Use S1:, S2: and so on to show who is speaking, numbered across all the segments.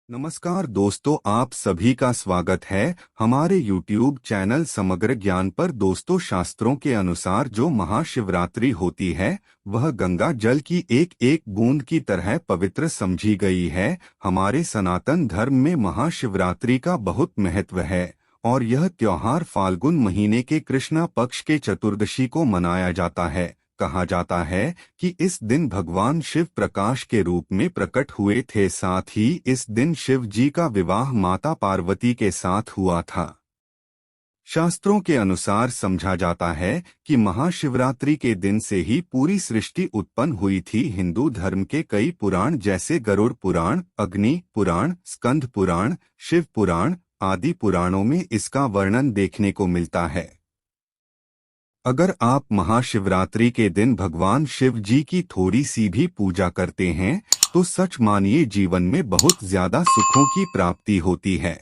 S1: नमस्कार दोस्तों, आप सभी का स्वागत है हमारे YouTube चैनल समग्र ज्ञान पर। दोस्तों, शास्त्रों के अनुसार जो महाशिवरात्रि होती है वह गंगा जल की एक एक बूंद की तरह पवित्र समझी गई है। हमारे सनातन धर्म में महाशिवरात्रि का बहुत महत्व है और यह त्योहार फाल्गुन महीने के कृष्णा पक्ष के चतुर्दशी को मनाया जाता है। कहा जाता है कि इस दिन भगवान शिव प्रकाश के रूप में प्रकट हुए थे। साथ ही इस दिन शिव जी का विवाह माता पार्वती के साथ हुआ था। शास्त्रों के अनुसार समझा जाता है कि महाशिवरात्रि के दिन से ही पूरी सृष्टि उत्पन्न हुई थी। हिंदू धर्म के कई पुराण जैसे गरुड़ पुराण, अग्नि पुराण, स्कंद पुराण, शिव पुराण आदि पुराणों में इसका वर्णन देखने को मिलता है। अगर आप महाशिवरात्रि के दिन भगवान शिव जी की थोड़ी सी भी पूजा करते हैं तो सच मानिए जीवन में बहुत ज्यादा सुखों की प्राप्ति होती है।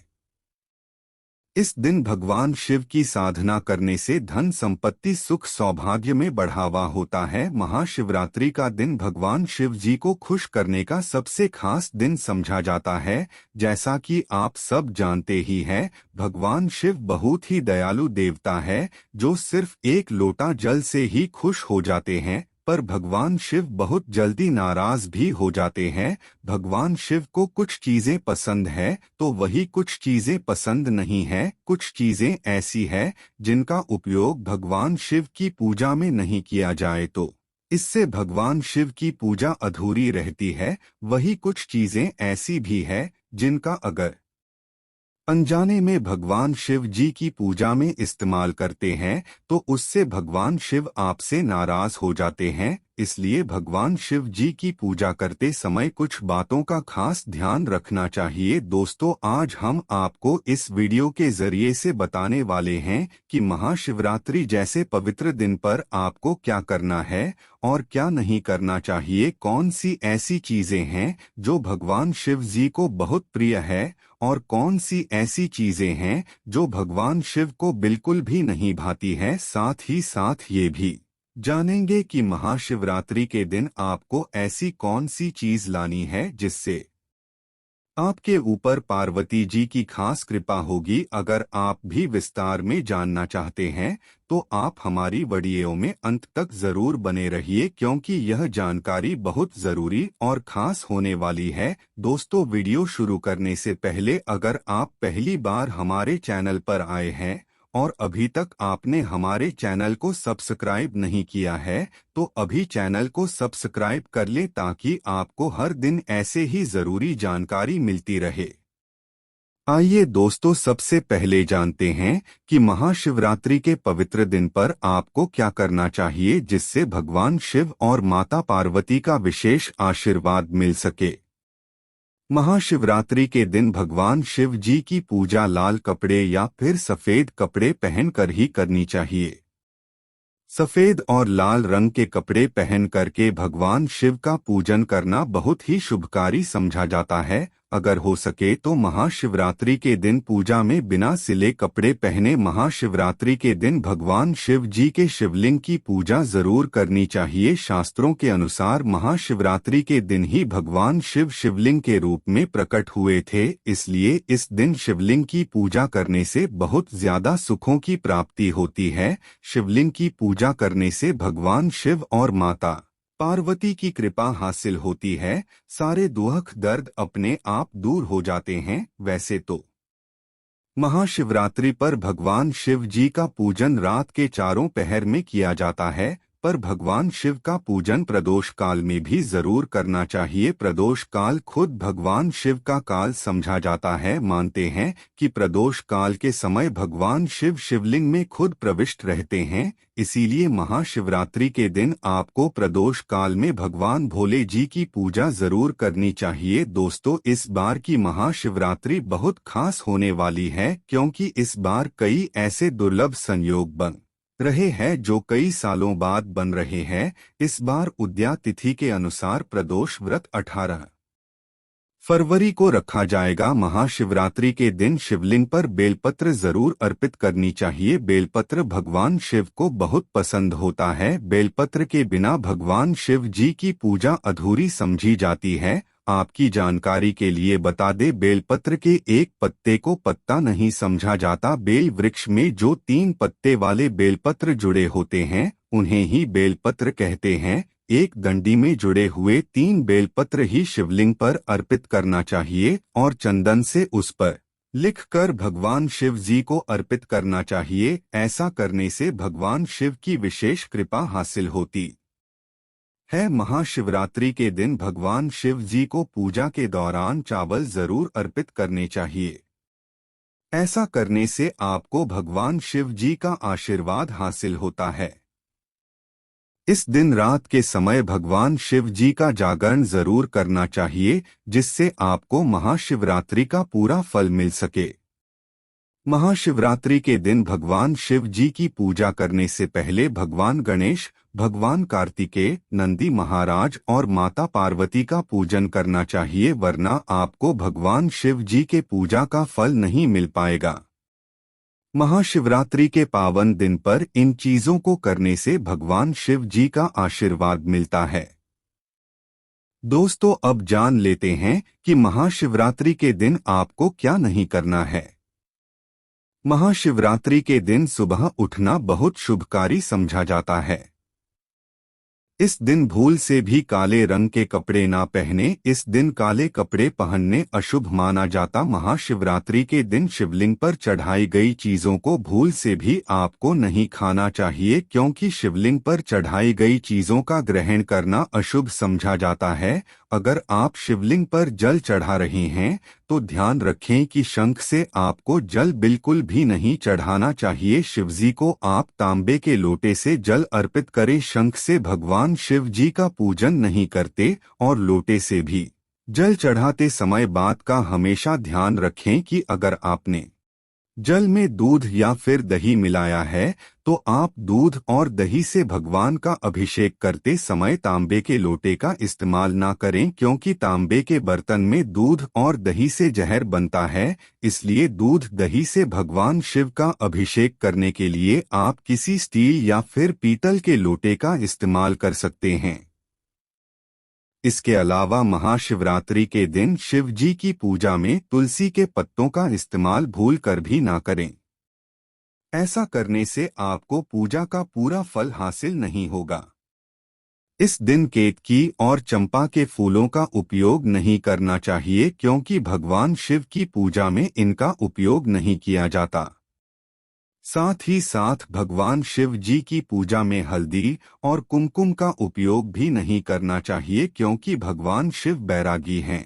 S1: इस दिन भगवान शिव की साधना करने से धन संपत्ति सुख सौभाग्य में बढ़ावा होता है। महाशिवरात्रि का दिन भगवान शिव जी को खुश करने का सबसे खास दिन समझा जाता है। जैसा कि आप सब जानते ही हैं, भगवान शिव बहुत ही दयालु देवता है जो सिर्फ एक लोटा जल से ही खुश हो जाते हैं। पर भगवान शिव बहुत जल्दी नाराज भी हो जाते हैं। भगवान शिव को कुछ चीजें पसंद है तो वही कुछ चीजें पसंद नहीं है। कुछ चीजें ऐसी है जिनका उपयोग भगवान शिव की पूजा में नहीं किया जाए तो इससे भगवान शिव की पूजा अधूरी रहती है। वही कुछ चीजें ऐसी भी है जिनका अगर अनजाने में भगवान शिव जी की पूजा में इस्तेमाल करते हैं तो उससे भगवान शिव आपसे नाराज हो जाते हैं। इसलिए भगवान शिव जी की पूजा करते समय कुछ बातों का खास ध्यान रखना चाहिए। दोस्तों, आज हम आपको इस वीडियो के जरिए से बताने वाले हैं कि महाशिवरात्रि जैसे पवित्र दिन पर आपको क्या करना है और क्या नहीं करना चाहिए। कौन सी ऐसी चीजें हैं जो भगवान शिव जी को बहुत प्रिय है और कौन सी ऐसी चीजें हैं जो भगवान शिव को बिल्कुल भी नहीं भाती है। साथ ही साथ ये भी जानेंगे कि महाशिवरात्रि के दिन आपको ऐसी कौन सी चीज लानी है जिससे आपके ऊपर पार्वती जी की खास कृपा होगी। अगर आप भी विस्तार में जानना चाहते हैं तो आप हमारी वीडियो में अंत तक जरूर बने रहिए, क्योंकि यह जानकारी बहुत जरूरी और खास होने वाली है। दोस्तों, वीडियो शुरू करने से पहले अगर आप पहली बार हमारे चैनल पर आए हैं और अभी तक आपने हमारे चैनल को सब्सक्राइब नहीं किया है तो अभी चैनल को सब्सक्राइब कर लें ताकि आपको हर दिन ऐसे ही जरूरी जानकारी मिलती रहे। आइए दोस्तों, सबसे पहले जानते हैं कि महाशिवरात्रि के पवित्र दिन पर आपको क्या करना चाहिए जिससे भगवान शिव और माता पार्वती का विशेष आशीर्वाद मिल सके। महाशिवरात्रि के दिन भगवान शिव जी की पूजा लाल कपड़े या फिर सफेद कपड़े पहनकर ही करनी चाहिए। सफेद और लाल रंग के कपड़े पहन करके भगवान शिव का पूजन करना बहुत ही शुभकारी समझा जाता है। अगर हो सके तो महाशिवरात्रि के दिन पूजा में बिना सिले कपड़े पहने महाशिवरात्रि के दिन भगवान शिव जी के शिवलिंग की पूजा जरूर करनी चाहिए। शास्त्रों के अनुसार महाशिवरात्रि के दिन ही भगवान शिव शिवलिंग के रूप में प्रकट हुए थे, इसलिए इस दिन शिवलिंग की पूजा करने से बहुत ज्यादा सुखों की प्राप्ति होती है। शिवलिंग की पूजा करने से भगवान शिव और माता पार्वती की कृपा हासिल होती है। सारे दुख दर्द अपने आप दूर हो जाते हैं। वैसे तो महाशिवरात्रि पर भगवान शिव जी का पूजन रात के चारों पहर में किया जाता है, पर भगवान शिव का पूजन प्रदोष काल में भी जरूर करना चाहिए। प्रदोष काल खुद भगवान शिव का काल समझा जाता है। मानते हैं कि प्रदोष काल के समय भगवान शिव शिवलिंग में खुद प्रविष्ट रहते हैं, इसीलिए महाशिवरात्रि के दिन आपको प्रदोष काल में भगवान भोले जी की पूजा जरूर करनी चाहिए। दोस्तों, इस बार की महाशिवरात्रि बहुत खास होने वाली है, क्योंकि इस बार कई ऐसे दुर्लभ संयोग बन रहे हैं जो कई सालों बाद बन रहे हैं। इस बार उदया तिथि के अनुसार प्रदोष व्रत 18 फरवरी को रखा जाएगा। महाशिवरात्रि के दिन शिवलिंग पर बेलपत्र जरूर अर्पित करनी चाहिए। बेलपत्र भगवान शिव को बहुत पसंद होता है। बेलपत्र के बिना भगवान शिव जी की पूजा अधूरी समझी जाती है आपकी जानकारी के लिए बता दे, बेलपत्र के एक पत्ते को पत्ता नहीं समझा जाता। बेल वृक्ष में जो 3 पत्ते वाले बेलपत्र जुड़े होते हैं उन्हें ही बेलपत्र कहते हैं। एक डंडी में जुड़े हुए 3 बेलपत्र ही शिवलिंग पर अर्पित करना चाहिए और चंदन से उस पर लिखकर भगवान शिव जी को अर्पित करना चाहिए। ऐसा करने से भगवान शिव की विशेष कृपा हासिल होती है। महाशिवरात्रि के दिन भगवान शिव जी को पूजा के दौरान चावल जरूर अर्पित करने चाहिए। ऐसा करने से आपको भगवान शिव जी का आशीर्वाद हासिल होता है। इस दिन रात के समय भगवान शिव जी का जागरण जरूर करना चाहिए, जिससे आपको महाशिवरात्रि का पूरा फल मिल सके। महाशिवरात्रि के दिन भगवान शिव जी की पूजा करने से पहले भगवान गणेश, भगवान कार्तिकेय, नंदी महाराज और माता पार्वती का पूजन करना चाहिए, वरना आपको भगवान शिव जी के पूजा का फल नहीं मिल पाएगा। महाशिवरात्रि के पावन दिन पर इन चीजों को करने से भगवान शिव जी का आशीर्वाद मिलता है। दोस्तों, अब जान लेते हैं कि महाशिवरात्रि के दिन आपको क्या नहीं करना है। महाशिवरात्रि के दिन सुबह उठना बहुत शुभकारी समझा जाता है। इस दिन भूल से भी काले रंग के कपड़े ना पहने। इस दिन काले कपड़े पहनने अशुभ माना जाता। महाशिवरात्रि के दिन शिवलिंग पर चढ़ाई गई चीजों को भूल से भी आपको नहीं खाना चाहिए, क्योंकि शिवलिंग पर चढ़ाई गई चीजों का ग्रहण करना अशुभ समझा जाता है। अगर आप शिवलिंग पर जल चढ़ा रहे हैं तो ध्यान रखें कि शंख से आपको जल बिल्कुल भी नहीं चढ़ाना चाहिए। शिवजी को आप तांबे के लोटे से जल अर्पित करें। शंख से भगवान शिव जी का पूजन नहीं करते और लोटे से भी जल चढ़ाते समय बात का हमेशा ध्यान रखें कि अगर आपने जल में दूध या फिर दही मिलाया है तो आप दूध और दही से भगवान का अभिषेक करते समय तांबे के लोटे का इस्तेमाल ना करें, क्योंकि तांबे के बर्तन में दूध और दही से जहर बनता है। इसलिए दूध दही से भगवान शिव का अभिषेक करने के लिए आप किसी स्टील या फिर पीतल के लोटे का इस्तेमाल कर सकते हैं। इसके अलावा महाशिवरात्रि के दिन शिव जी की पूजा में तुलसी के पत्तों का इस्तेमाल भूल कर भी ना करें। ऐसा करने से आपको पूजा का पूरा फल हासिल नहीं होगा। इस दिन केतकी और चंपा के फूलों का उपयोग नहीं करना चाहिए, क्योंकि भगवान शिव की पूजा में इनका उपयोग नहीं किया जाता। साथ ही साथ भगवान शिव जी की पूजा में हल्दी और कुमकुम का उपयोग भी नहीं करना चाहिए, क्योंकि भगवान शिव बैरागी हैं।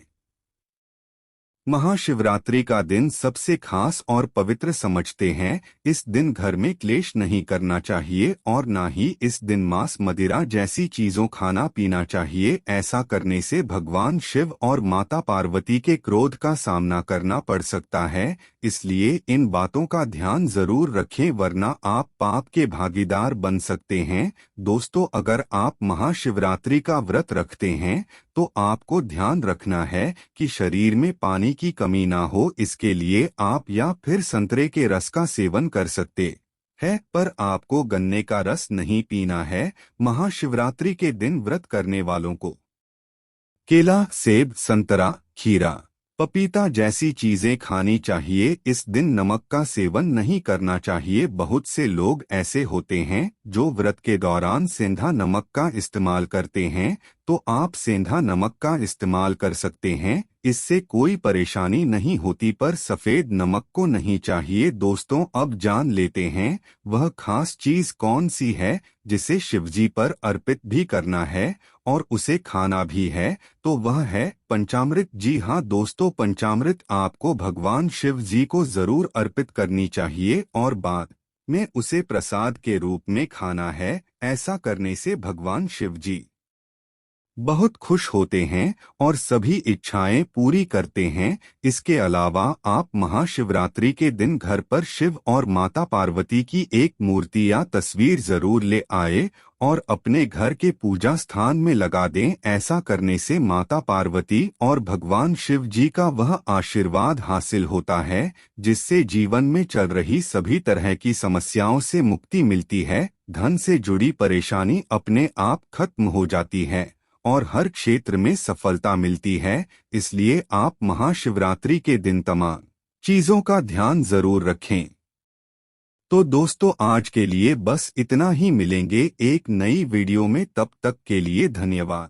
S1: महाशिवरात्रि का दिन सबसे खास और पवित्र समझते हैं। इस दिन घर में क्लेश नहीं करना चाहिए और ना ही इस दिन मांस मदिरा जैसी चीजों खाना पीना चाहिए। ऐसा करने से भगवान शिव और माता पार्वती के क्रोध का सामना करना पड़ सकता है। इसलिए इन बातों का ध्यान जरूर रखें, वरना आप पाप के भागीदार बन सकते हैं। दोस्तों, अगर आप महाशिवरात्रि का व्रत रखते हैं तो आपको ध्यान रखना है कि शरीर में पानी की कमी ना हो। इसके लिए आप या फिर संतरे के रस का सेवन कर सकते हैं, पर आपको गन्ने का रस नहीं पीना है। महाशिवरात्रि के दिन व्रत करने वालों को केला, सेब, संतरा, खीरा, पपीता जैसी चीजें खानी चाहिए। इस दिन नमक का सेवन नहीं करना चाहिए। बहुत से लोग ऐसे होते हैं जो व्रत के दौरान सेंधा नमक का इस्तेमाल करते हैं, तो आप सेंधा नमक का इस्तेमाल कर सकते हैं, इससे कोई परेशानी नहीं होती, पर सफेद नमक को नहीं चाहिए। दोस्तों, अब जान लेते हैं वह खास चीज कौन सी है जिसे शिवजी पर अर्पित भी करना है और उसे खाना भी है, तो वह है पंचामृत। जी हाँ दोस्तों, पंचामृत आपको भगवान शिव जी को जरूर अर्पित करनी चाहिए और बाद में उसे प्रसाद के रूप में खाना है। ऐसा करने से भगवान शिव जी बहुत खुश होते हैं और सभी इच्छाएं पूरी करते हैं। इसके अलावा आप महाशिवरात्रि के दिन घर पर शिव और माता पार्वती की एक मूर्ति या तस्वीर जरूर ले आए और अपने घर के पूजा स्थान में लगा दें। ऐसा करने से माता पार्वती और भगवान शिव जी का वह आशीर्वाद हासिल होता है, जिससे जीवन में चल रही सभी तरह की समस्याओं से मुक्ति मिलती है। धन से जुड़ी परेशानी अपने आप खत्म हो जाती है और हर क्षेत्र में सफलता मिलती है। इसलिए आप महाशिवरात्रि के दिन तमाम चीजों का ध्यान जरूर रखें। तो दोस्तों, आज के लिए बस इतना ही। मिलेंगे एक नई वीडियो में, तब तक के लिए धन्यवाद।